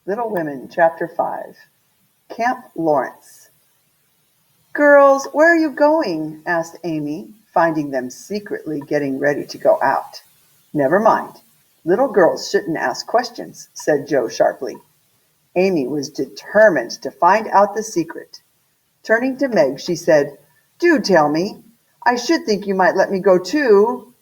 Little Women, Chapter 5. Camp Lawrence. "Girls, where are you going?" asked Amy, finding them secretly getting ready to go out. "Never mind. Little girls shouldn't ask questions," said Joe sharply. Amy was determined to find out the secret. Turning to Meg, she said, "Do tell me. I should think you might let me go too."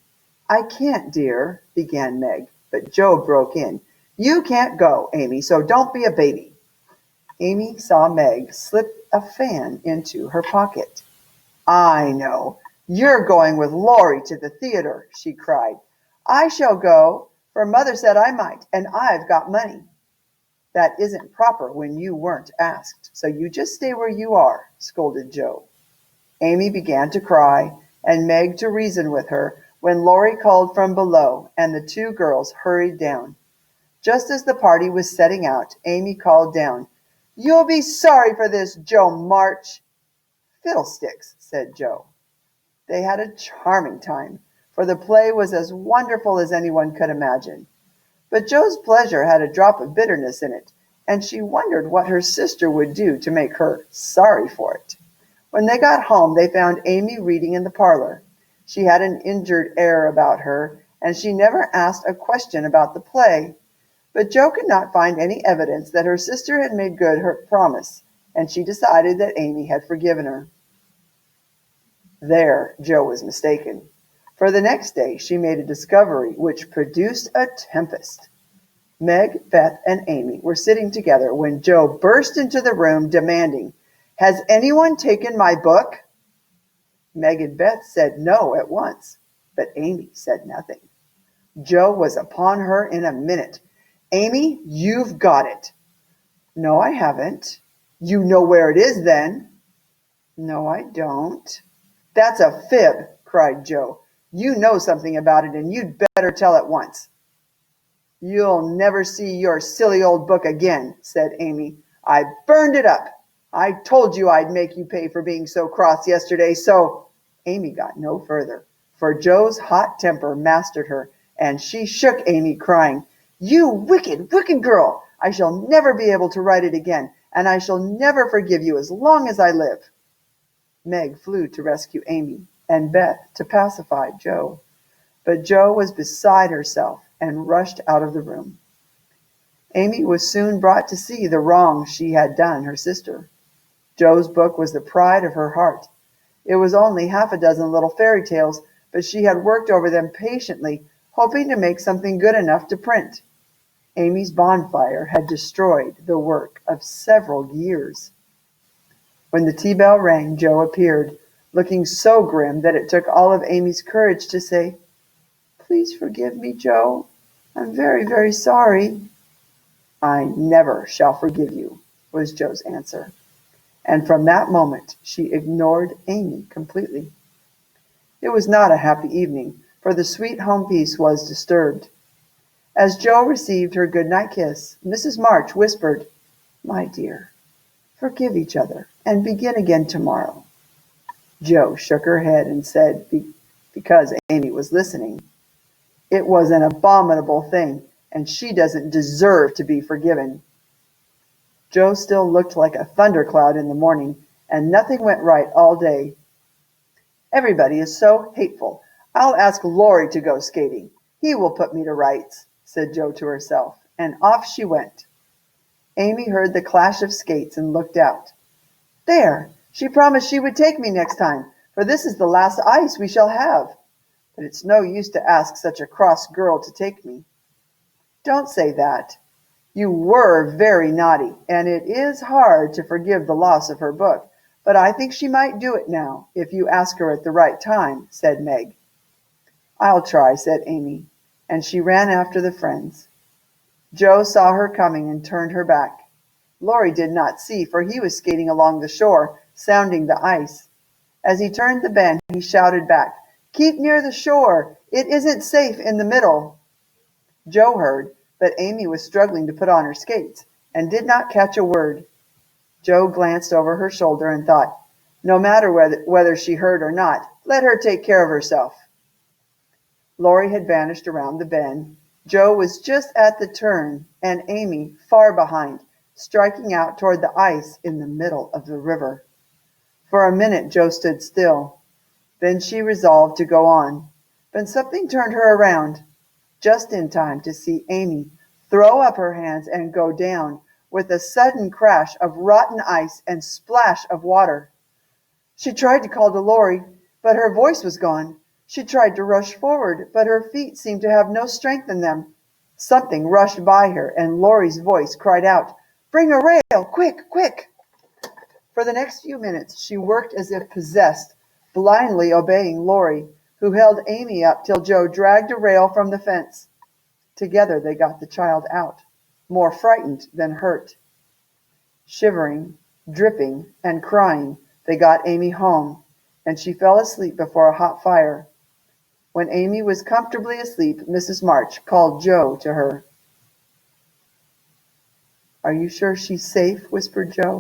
"I can't, dear," began Meg, but Joe broke in. "You can't go, Amy, so don't be a baby." Amy saw Meg slip a fan into her pocket. "I know. You're going with Laurie to the theater," she cried. "I shall go, for Mother said I might, and I've got money." "That isn't proper when you weren't asked, so you just stay where you are," scolded Joe. Amy began to cry, and Meg to reason with her, when Laurie called from below, and the two girls hurried down. Just as the party was setting out, Amy called down, "You'll be sorry for this, Joe March." "Fiddlesticks," said Joe. They had a charming time, for the play was as wonderful as anyone could imagine. But Joe's pleasure had a drop of bitterness in it, and she wondered what her sister would do to make her sorry for it. When they got home, they found Amy reading in the parlor. She had an injured air about her, and she never asked a question about the play. But Joe could not find any evidence that her sister had made good her promise, and she decided that Amy had forgiven her. There Joe was mistaken, for the next day she made a discovery which produced a tempest. Meg, Beth, and Amy were sitting together when Joe burst into the room demanding, "Has anyone taken my book?" Meg and Beth said no at once, but Amy said nothing. Joe was upon her in a minute. "Amy, you've got it." "No, I haven't." "You know where it is, then." "No, I don't." "That's a fib," cried Joe. "You know something about it, and you'd better tell at once." "You'll never see your silly old book again," said Amy. "I burned it up. I told you I'd make you pay for being so cross yesterday, so—" Amy got no further, for Joe's hot temper mastered her, and she shook Amy, crying, "You wicked, wicked girl! I shall never be able to write it again, and I shall never forgive you as long as I live." Meg flew to rescue Amy, and Beth to pacify Joe. But Joe was beside herself and rushed out of the room. Amy was soon brought to see the wrong she had done her sister. Joe's book was the pride of her heart. It was only half a dozen little fairy tales, but she had worked over them patiently, hoping to make something good enough to print. Amy's bonfire had destroyed the work of several years. When the tea bell rang, Joe appeared, looking so grim that it took all of Amy's courage to say, "Please forgive me, Joe. I'm very, very sorry." "I never shall forgive you," was Joe's answer. And from that moment she ignored Amy completely. It was not a happy evening, for the sweet home peace was disturbed. As Joe received her good-night kiss, Mrs. March whispered, "My dear, forgive each other and begin again tomorrow." Joe shook her head and said, because Amy was listening, "It was an abominable thing, and she doesn't deserve to be forgiven." Joe still looked like a thundercloud in the morning, and nothing went right all day. "Everybody is so hateful. I'll ask Laurie to go skating. He will put me to rights," said Joe to herself, and off she went. Amy heard the clash of skates and looked out. "There! She promised she would take me next time, for this is the last ice we shall have. But it's no use to ask such a cross girl to take me." "Don't say that. You were very naughty, and it is hard to forgive the loss of her book, but I think she might do it now, if you ask her at the right time," said Meg. "I'll try," said Amy, and she ran after the friends. Joe saw her coming and turned her back. Laurie did not see, for he was skating along the shore, sounding the ice. As he turned the bend, he shouted back, "Keep near the shore. It isn't safe in the middle." Joe heard, but Amy was struggling to put on her skates, and did not catch a word. Joe glanced over her shoulder and thought, no matter whether she heard or not, let her take care of herself. Laurie had vanished around the bend. Joe was just at the turn, and Amy far behind, striking out toward the ice in the middle of the river. For a minute Joe stood still. Then she resolved to go on. But something turned her around, just in time to see Amy throw up her hands and go down with a sudden crash of rotten ice and splash of water. She tried to call to Laurie, but her voice was gone. She tried to rush forward, but her feet seemed to have no strength in them. Something rushed by her, and Laurie's voice cried out, "Bring a rail! Quick, quick!" For the next few minutes she worked as if possessed, blindly obeying Laurie, who held Amy up till Joe dragged a rail from the fence. Together they got the child out, more frightened than hurt. Shivering, dripping, and crying, they got Amy home, and she fell asleep before a hot fire. When Amy was comfortably asleep, Mrs. March called Joe to her. "Are you sure she's safe?" whispered Joe.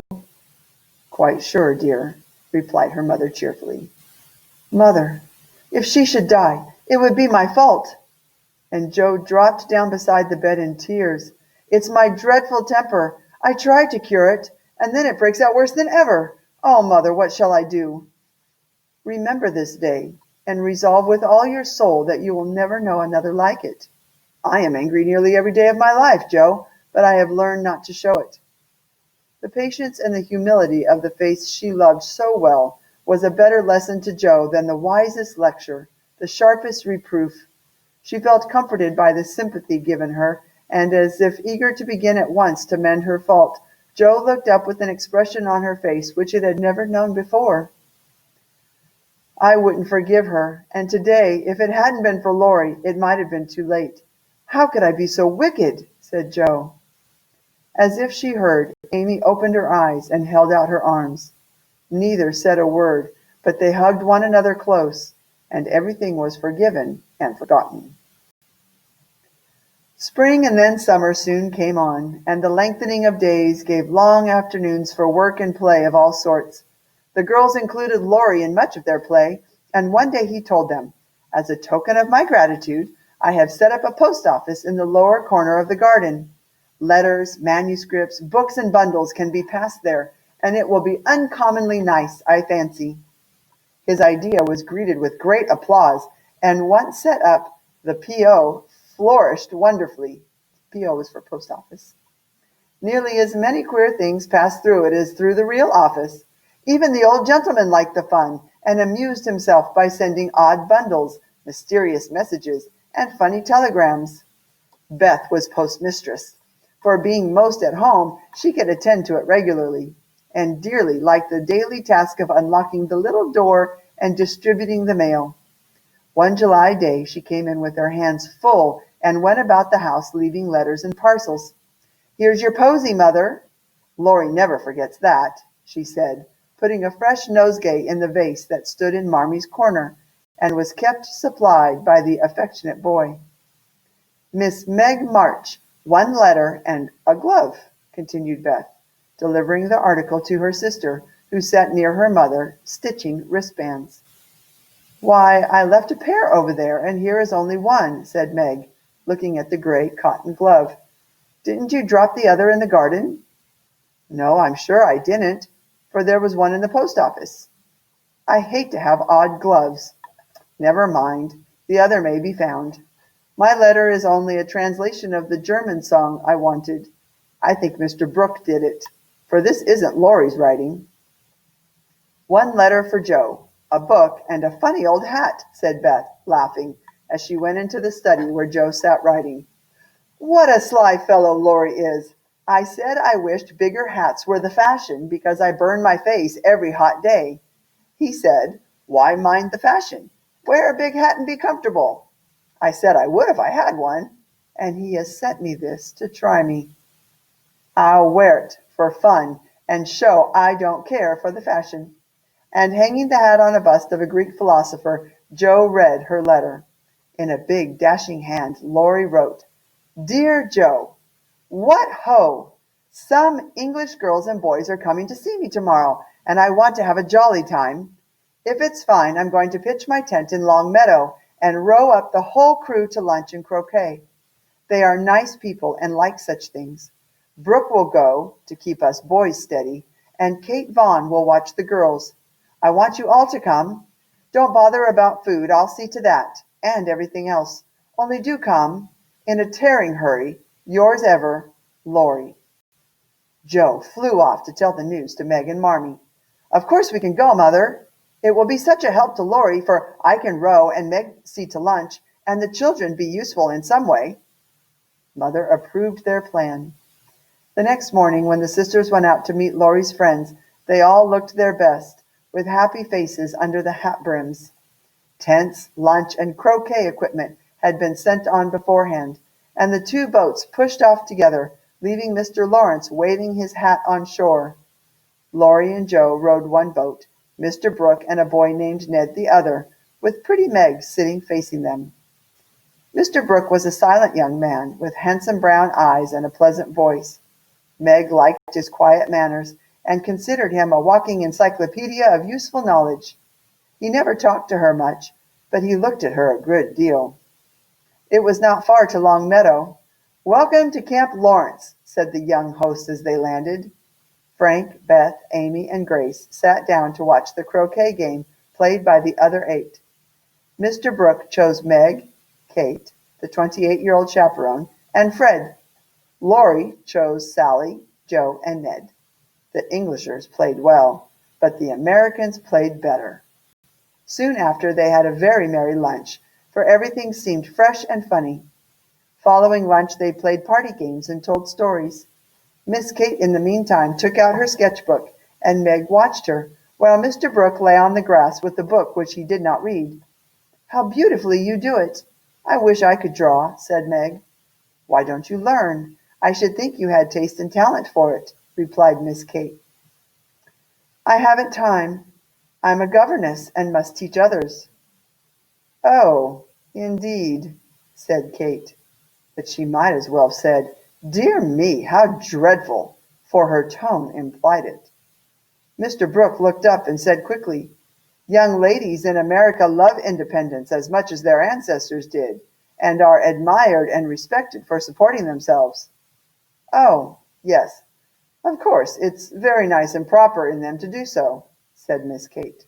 "Quite sure, dear," replied her mother cheerfully. "Mother, if she should die, it would be my fault." And Joe dropped down beside the bed in tears. "It's my dreadful temper. I try to cure it, and then it breaks out worse than ever. Oh, Mother, what shall I do?" Remember this day, and resolve with all your soul that you will never know another like it. I am angry nearly every day of my life, Joe, but I have learned not to show it. The patience and the humility of the face she loved so well was a better lesson to Joe than the wisest lecture, the sharpest reproof. She felt comforted by the sympathy given her, and as if eager to begin at once to mend her fault, Joe looked up with an expression on her face which it had never known before. "I wouldn't forgive her, and today, if it hadn't been for Laurie, it might have been too late. How could I be so wicked?" said Joe. As if she heard, Amy opened her eyes and held out her arms. Neither said a word, but they hugged one another close, and everything was forgiven and forgotten. Spring and then summer soon came on, and the lengthening of days gave long afternoons for work and play of all sorts. The girls included Laurie in much of their play, and one day he told them, "As a token of my gratitude, I have set up a post office in the lower corner of the garden. Letters, manuscripts, books, and bundles can be passed there, and it will be uncommonly nice, I fancy." His idea was greeted with great applause, and once set up, the P.O. flourished wonderfully. P.O. was for post office. Nearly as many queer things passed through it as through the real office. Even the old gentleman liked the fun, and amused himself by sending odd bundles, mysterious messages, and funny telegrams. Beth was postmistress. For being most at home, she could attend to it regularly, and dearly liked the daily task of unlocking the little door and distributing the mail. One July day she came in with her hands full and went about the house leaving letters and parcels. "Here's your posy, Mother." "Laurie never forgets that," she said, putting a fresh nosegay in the vase that stood in Marmy's corner and was kept supplied by the affectionate boy. "Miss Meg March, one letter and a glove," continued Beth, delivering the article to her sister, who sat near her mother, stitching wristbands. "Why, I left a pair over there, and here is only one," said Meg, looking at the gray cotton glove. "Didn't you drop the other in the garden?" "No, I'm sure I didn't, for there was one in the post office." "I hate to have odd gloves." "Never mind, the other may be found. My letter is only a translation of the German song I wanted. I think Mr. Brooke did it, for this isn't Laurie's writing." "One letter for Joe, a book, and a funny old hat," said Beth, laughing, as she went into the study where Joe sat writing. "What a sly fellow Laurie is! I said I wished bigger hats were the fashion because I burn my face every hot day. He said, 'Why mind the fashion? Wear a big hat and be comfortable.' I said I would if I had one, and he has sent me this to try me. I'll wear it for fun and show I don't care for the fashion." And hanging the hat on a bust of a Greek philosopher, Joe read her letter. In a big, dashing hand, Laurie wrote, "Dear Joe, what ho! Some English girls and boys are coming to see me tomorrow, and I want to have a jolly time. If it's fine, I'm going to pitch my tent in Long Meadow and row up the whole crew to lunch and croquet. They are nice people and like such things. Brooke will go, to keep us boys steady, and Kate Vaughn will watch the girls. I want you all to come. Don't bother about food, I'll see to that, and everything else. Only do come, in a tearing hurry. Yours ever, Laurie. Joe flew off to tell the news to Meg and Marmee. Of course we can go, Mother. It will be such a help to Laurie, for I can row and Meg see to lunch, and the children be useful in some way. Mother approved their plan. The next morning, when the sisters went out to meet Laurie's friends, they all looked their best, with happy faces under the hat brims. Tents, lunch, and croquet equipment had been sent on beforehand, and the two boats pushed off together, leaving Mr. Lawrence waving his hat on shore. Laurie and Joe rowed one boat, Mr. Brooke and a boy named Ned the other, with pretty Meg sitting facing them. Mr. Brooke was a silent young man, with handsome brown eyes and a pleasant voice. Meg liked his quiet manners, and considered him a walking encyclopedia of useful knowledge. He never talked to her much, but he looked at her a good deal. It was not far to Long Meadow. Welcome to Camp Lawrence, said the young host as they landed. Frank, Beth, Amy, and Grace sat down to watch the croquet game played by the other 8. Mr. Brooke chose Meg, Kate, the 28-year-old chaperone, and Fred. Laurie chose Sally, Joe, and Ned. The Englishers played well, but the Americans played better. Soon after, they had a very merry lunch, for everything seemed fresh and funny. Following lunch, they played party games and told stories. Miss Kate, in the meantime, took out her sketchbook, and Meg watched her, while Mr. Brooke lay on the grass with the book which he did not read. How beautifully you do it! I wish I could draw, said Meg. Why don't you learn? I should think you had taste and talent for it, replied Miss Kate. I haven't time. I'm a governess and must teach others. Oh, indeed, said Kate. But she might as well have said, Dear me, how dreadful, for her tone implied it. Mr. Brooke looked up and said quickly, Young ladies in America love independence as much as their ancestors did, and are admired and respected for supporting themselves. Oh, yes, of course, it's very nice and proper in them to do so, said Miss Kate.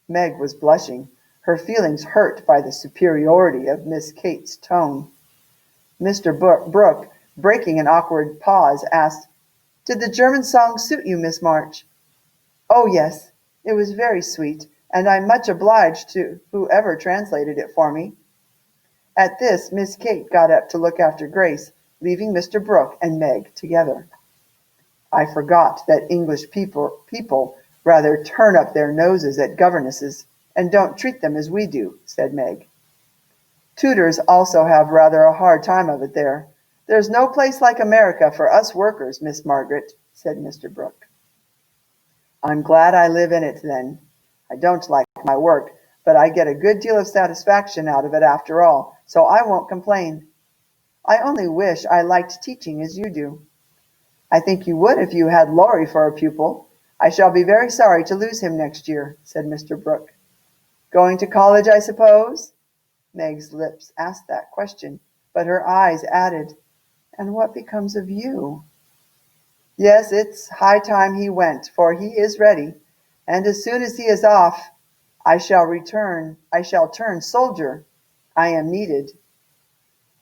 Meg was blushing, her feelings hurt by the superiority of Miss Kate's tone. Mr. Brooke, breaking an awkward pause, asked, Did the German song suit you, Miss March? Oh, yes, it was very sweet, and I'm much obliged to whoever translated it for me. At this, Miss Kate got up to look after Grace, leaving Mr. Brooke and Meg together. I forgot that English people rather turn up their noses at governesses and don't treat them as we do, said Meg. Tutors also have rather a hard time of it there. There's no place like America for us workers, Miss Margaret, said Mr. Brooke. I'm glad I live in it, then. I don't like my work, but I get a good deal of satisfaction out of it after all, so I won't complain. I only wish I liked teaching as you do. I think you would if you had Laurie for a pupil. I shall be very sorry to lose him next year, said Mr. Brooke. Going to college, I suppose? Meg's lips asked that question, but her eyes added, And what becomes of you? Yes, it's high time he went, for he is ready, and as soon as he is off, I shall turn soldier. I am needed.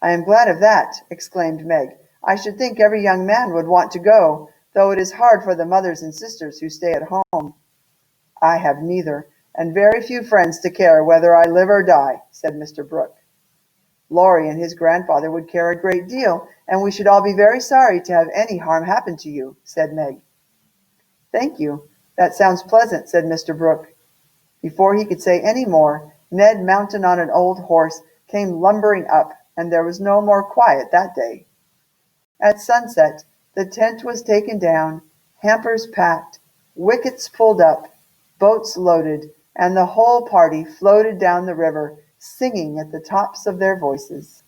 I am glad of that, exclaimed Meg. I should think every young man would want to go, though it is hard for the mothers and sisters who stay at home. I have neither, and very few friends to care whether I live or die, said Mr. Brooke. Laurie and his grandfather would care a great deal, and we should all be very sorry to have any harm happen to you, said Meg. Thank you. That sounds pleasant, said Mr. Brooke. Before he could say any more, Ned, mounted on an old horse, came lumbering up, and there was no more quiet that day. At sunset, the tent was taken down, hampers packed, wickets pulled up, boats loaded, and the whole party floated down the river, singing at the tops of their voices.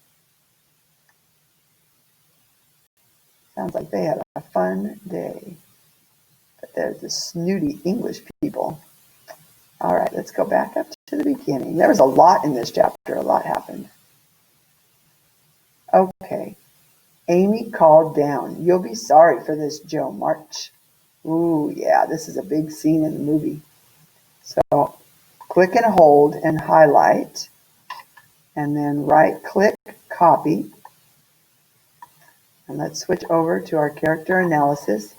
Sounds like they had a fun day. But there's the snooty English people. All right, let's go back up to the beginning. There was a lot in this chapter. A lot happened. Okay. Amy called down. You'll be sorry for this, Jo March. Ooh, yeah, this is a big scene in the movie. So click and hold and highlight, and then right click, copy. And let's switch over to our character analysis,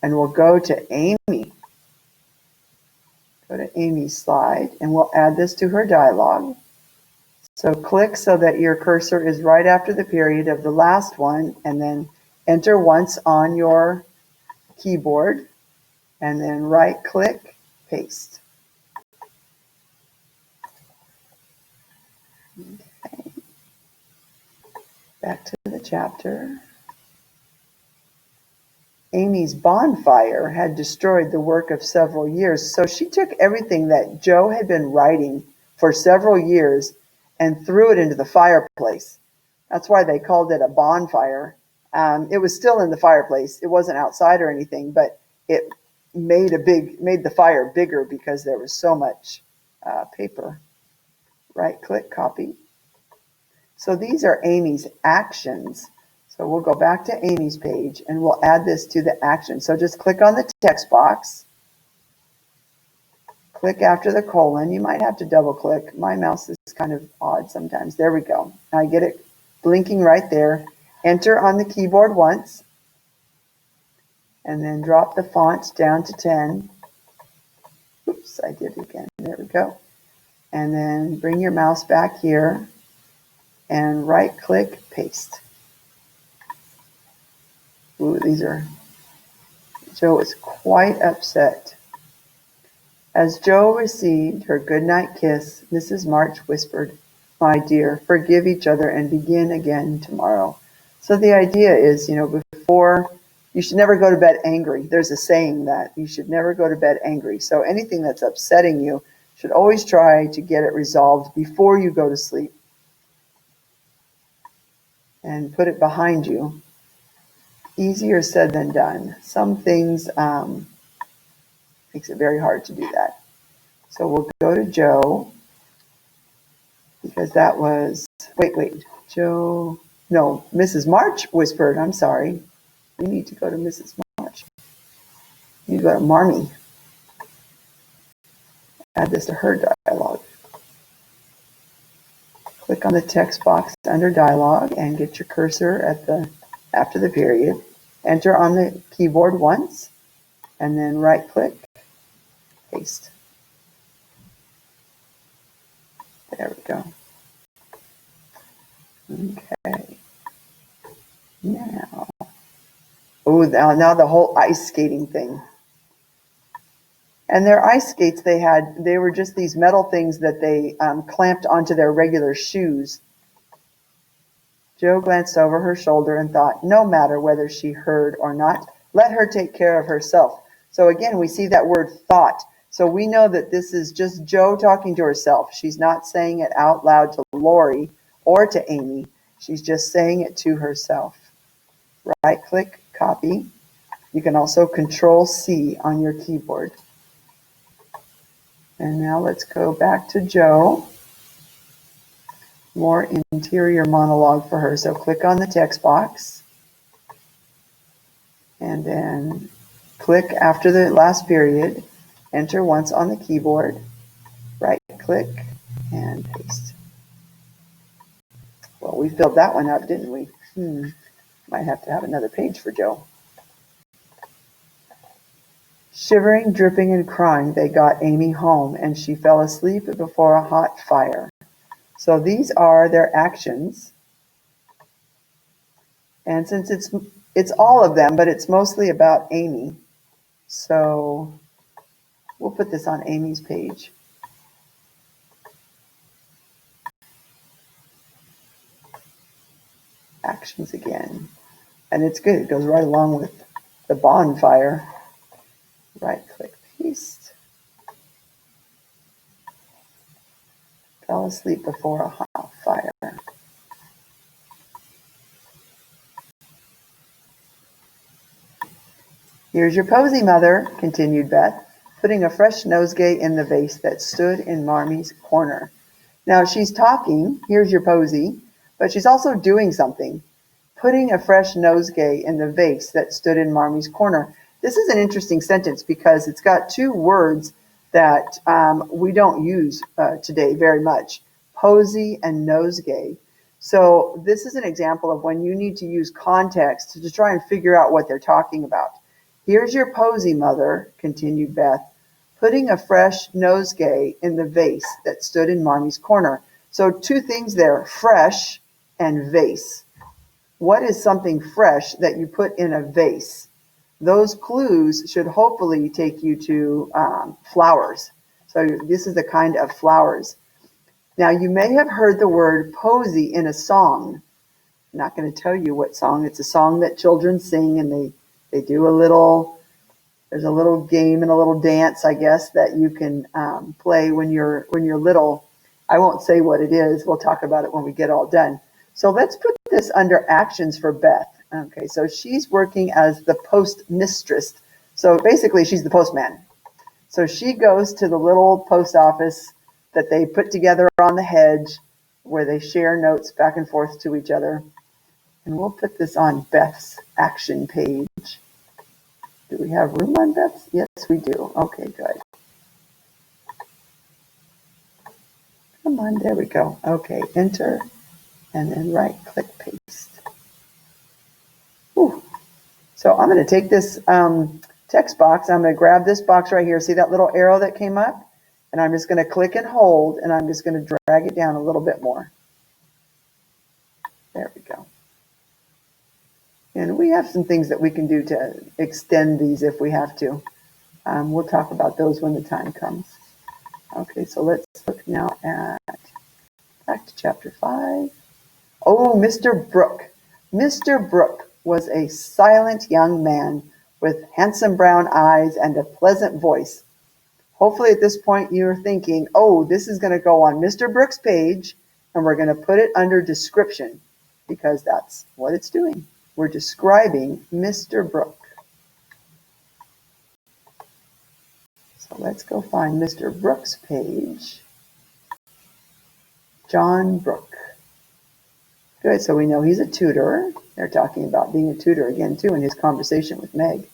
and we'll go to Amy. Go to Amy's slide, and we'll add this to her dialogue. So click so that your cursor is right after the period of the last one, and then enter once on your keyboard, and then right click, paste. Okay. Back to the chapter. Amy's bonfire had destroyed the work of several years, so she took everything that Jo had been writing for several years and threw it into the fireplace. That's why they called it a bonfire. It was still in the fireplace. It wasn't outside or anything, but it made the fire bigger because there was so much paper. Right click, copy. So these are Amy's actions. So we'll go back to Amy's page and we'll add this to the action. So just click on the text box. Click after the colon. You might have to double click. My mouse is kind of odd sometimes. There we go. I get it blinking right there. Enter on the keyboard once. And then drop the font down to 10. Oops, I did it again. There we go. And then bring your mouse back here and right click, paste. Ooh, Jo is quite upset. As Jo received her goodnight kiss, Mrs. March whispered, "My dear, forgive each other and begin again tomorrow." So the idea is, before, you should never go to bed angry. There's a saying that you should never go to bed angry. So anything that's upsetting you should always try to get it resolved before you go to sleep. And put it behind you. Easier said than done. Some things makes it very hard to do that. So we'll go to Jo, because that was, Jo, no, Mrs. March whispered, I'm sorry. We need to go to Mrs. March. We need to go to Marmee. Add this to her dialogue. Click on the text box under dialogue and get your cursor after the period. Enter on the keyboard once, and then right click, paste. There we go. Okay. Now the whole ice skating thing. And their ice skates they were just these metal things that they clamped onto their regular shoes. Jo glanced over her shoulder and thought, no matter whether she heard or not, let her take care of herself. So again, we see that word thought. So we know that this is just Jo talking to herself. She's not saying it out loud to Lori or to Amy. She's just saying it to herself. Right click, copy. You can also Control C on your keyboard. And now let's go back to Jo. More interior monologue for her. So click on the text box. And then click after the last period. Enter once on the keyboard. Right click and paste. Well, we filled that one up, didn't we? Might have to have another page for Jo. Shivering, dripping, and crying, they got Amy home, and she fell asleep before a hot fire. So these are their actions. And since it's all of them, but it's mostly about Amy, so we'll put this on Amy's page. Actions again. And it's good. It goes right along with the bonfire. Right click, paste. Fell asleep before a hot fire. Here's your posy, Mother, continued Beth, putting a fresh nosegay in the vase that stood in Marmee's corner. Now she's talking, here's your posy, but she's also doing something, putting a fresh nosegay in the vase that stood in Marmy's corner. This is an interesting sentence because it's got two words that we don't use today very much, posy and nosegay. So this is an example of when you need to use context to try and figure out what they're talking about. Here's your posy, Mother, continued Beth, putting a fresh nosegay in the vase that stood in Marmy's corner. So two things there, fresh and vase. What is something fresh that you put in a vase? Those clues should hopefully take you to flowers. So this is the kind of flowers. Now, you may have heard the word posy in a song. I'm not going to tell you what song. It's a song that children sing, and they do there's a little game and a little dance, I guess, that you can play when you're little. I won't say what it is. We'll talk about it when we get all done. So let's put this under actions for Beth. Okay, so she's working as the postmistress. So basically, she's the postman. So she goes to the little post office that they put together on the hedge where they share notes back and forth to each other. And we'll put this on Beth's action page. Do we have room on Beth's? Yes, we do. Okay, good. Come on, there we go. Okay, enter, and then right-click paste. Ooh. So I'm going to take this text box. I'm going to grab this box right here. See that little arrow that came up? And I'm just going to click and hold, and I'm just going to drag it down a little bit more. There we go. And we have some things that we can do to extend these if we have to. We'll talk about those when the time comes. Okay, so let's look now back to chapter 5. Oh, Mr. Brooke. Mr. Brooke was a silent young man with handsome brown eyes and a pleasant voice. Hopefully at this point you're thinking, oh, this is going to go on Mr. Brooke's page, and we're going to put it under description, because that's what it's doing. We're describing Mr. Brooke. So let's go find Mr. Brooke's page. John Brooke. Good, so we know he's a tutor. They're talking about being a tutor again, too, in his conversation with Meg.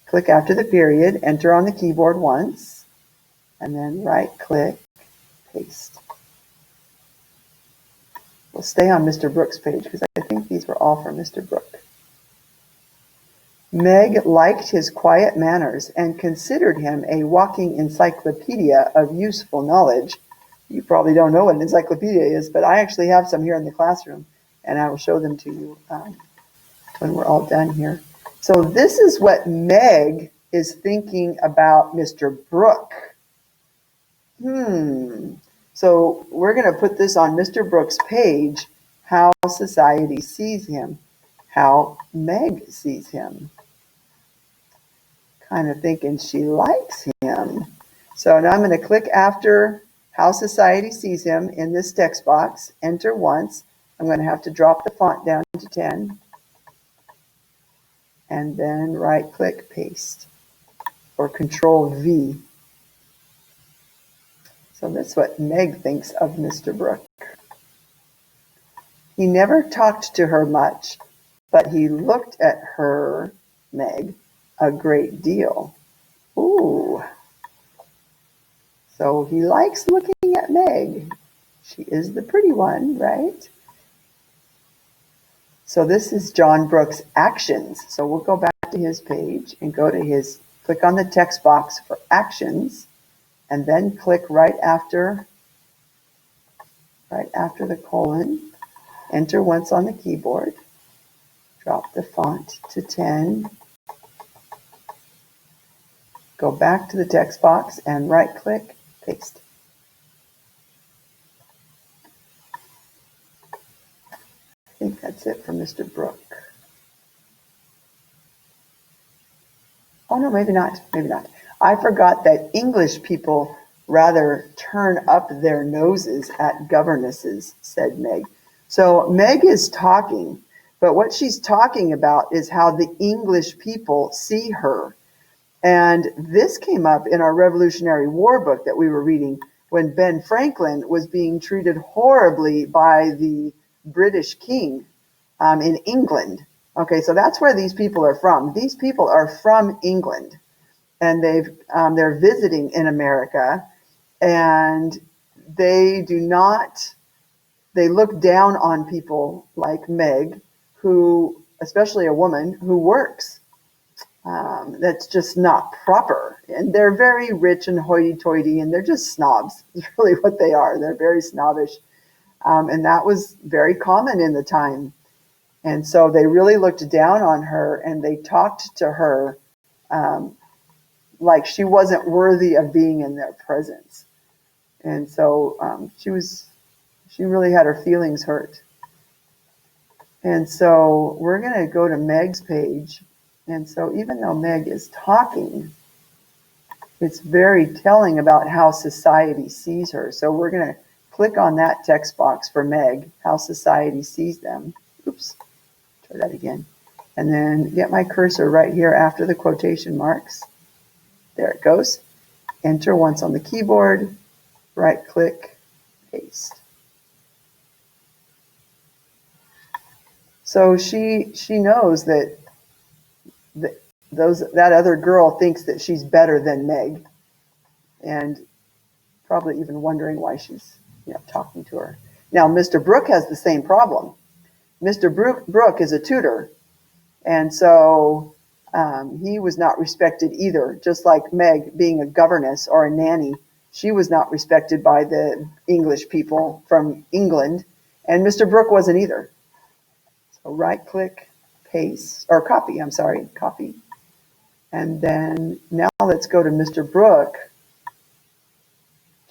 Click after the period, enter on the keyboard once, and then right-click, paste. We'll stay on Mr. Brooke's page because I think these were all for Mr. Brooke. Meg liked his quiet manners and considered him a walking encyclopedia of useful knowledge. You probably don't know what an encyclopedia is, but I actually have some here in the classroom, and I will show them to you when we're all done here. So this is what Meg is thinking about Mr. Brooke. So we're going to put this on Mr. Brooke's page, how society sees him, how Meg sees him. Kind of thinking she likes him. So now I'm going to click after how society sees him in this text box, enter once. I'm going to have to drop the font down to 10. And then right-click paste, or Control V. So that's what Meg thinks of Mr. Brooke. He never talked to her much, but he looked at her, Meg, a great deal. Ooh. So he likes looking at Meg. She is the pretty one, right? So this is John Brooke's actions. So we'll go back to his page and go to his, click on the text box for actions, and then click right after the colon, enter once on the keyboard, drop the font to 10, go back to the text box and right-click, paste. I think that's it for Mr. Brooke. Oh no, maybe not, maybe not. I forgot that English people rather turn up their noses at governesses, said Meg. So Meg is talking, but what she's talking about is how the English people see her. And this came up in our Revolutionary War book that we were reading when Ben Franklin was being treated horribly by the British king in England. Okay, so that's where these people are from. These people are from England, and they're visiting in America, and they do not. They look down on people like Meg, who, especially a woman who works. That's just not proper. And they're very rich and hoity-toity, and they're just snobs. Is really what they are. They're very snobbish, and that was very common in the time. And so they really looked down on her, and they talked to her um, like she wasn't worthy of being in their presence. And so she really had her feelings hurt. And so we're going to go to Meg's page. And so even though Meg is talking, it's very telling about how society sees her. So we're going to click on that text box for Meg, how society sees them. Oops, try that again. And then get my cursor right here after the quotation marks. There it goes. Enter once on the keyboard, right click, paste. So she knows that that other girl thinks that she's better than Meg, and probably even wondering why she's talking to her. Now, Mr. Brooke has the same problem. Mr. Brooke is a tutor, and so he was not respected either. Just like Meg being a governess or a nanny, she was not respected by the English people from England, and Mr. Brooke wasn't either. So right click, paste, or copy, copy. And then now let's go to Mr. Brooke,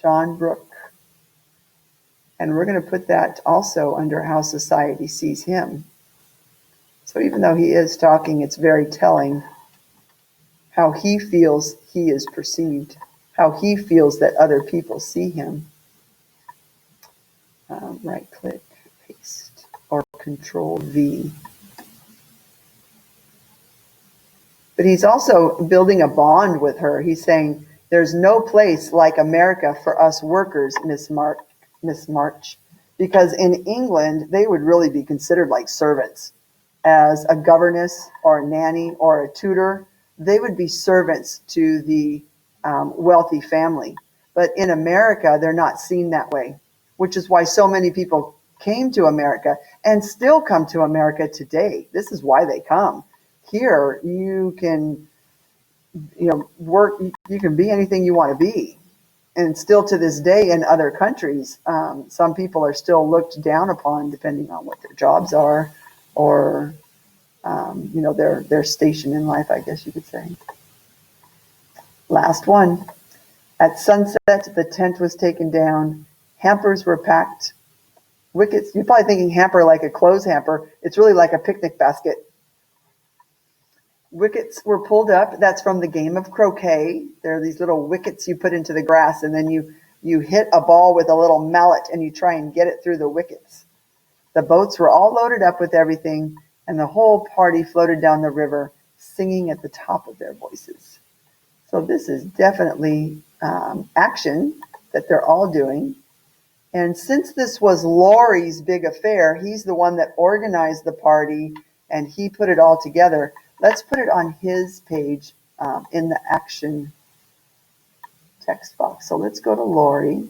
John Brooke. And we're going to put that also under how society sees him. So even though he is talking, it's very telling how he feels he is perceived, how he feels that other people see him. Right click, paste, or Control V. But he's also building a bond with her. He's saying, there's no place like America for us workers, Miss March, because in England, they would really be considered like servants. As a governess or a nanny or a tutor, they would be servants to the wealthy family. But in America, they're not seen that way, which is why so many people came to America and still come to America today. This is why they come. Here, you can, work, you can be anything you want to be. And still to this day in other countries, some people are still looked down upon depending on what their jobs are or, their station in life, I guess you could say. Last one. At sunset, the tent was taken down. Hampers were packed. Wickets, you're probably thinking hamper like a clothes hamper. It's really like a picnic basket. Wickets were pulled up. That's from the game of croquet. There are these little wickets you put into the grass, and then you hit a ball with a little mallet, and you try and get it through the wickets. The boats were all loaded up with everything, and the whole party floated down the river, singing at the top of their voices. So this is definitely action that they're all doing. And since this was Laurie's big affair, he's the one that organized the party, and he put it all together. Let's put it on his page in the action text box. So let's go to Laurie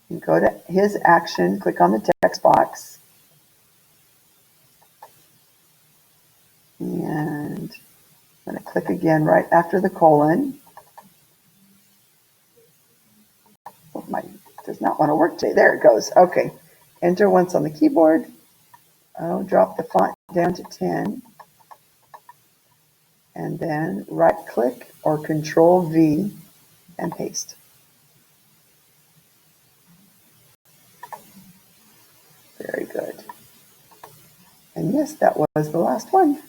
and go to his action, click on the text box. And I'm going to click again right after the colon. Oh, does not want to work today. There it goes. Okay. Enter once on the keyboard. Oh, drop the font down to 10. And then right click or Control V and paste. Very good. And yes, that was the last one.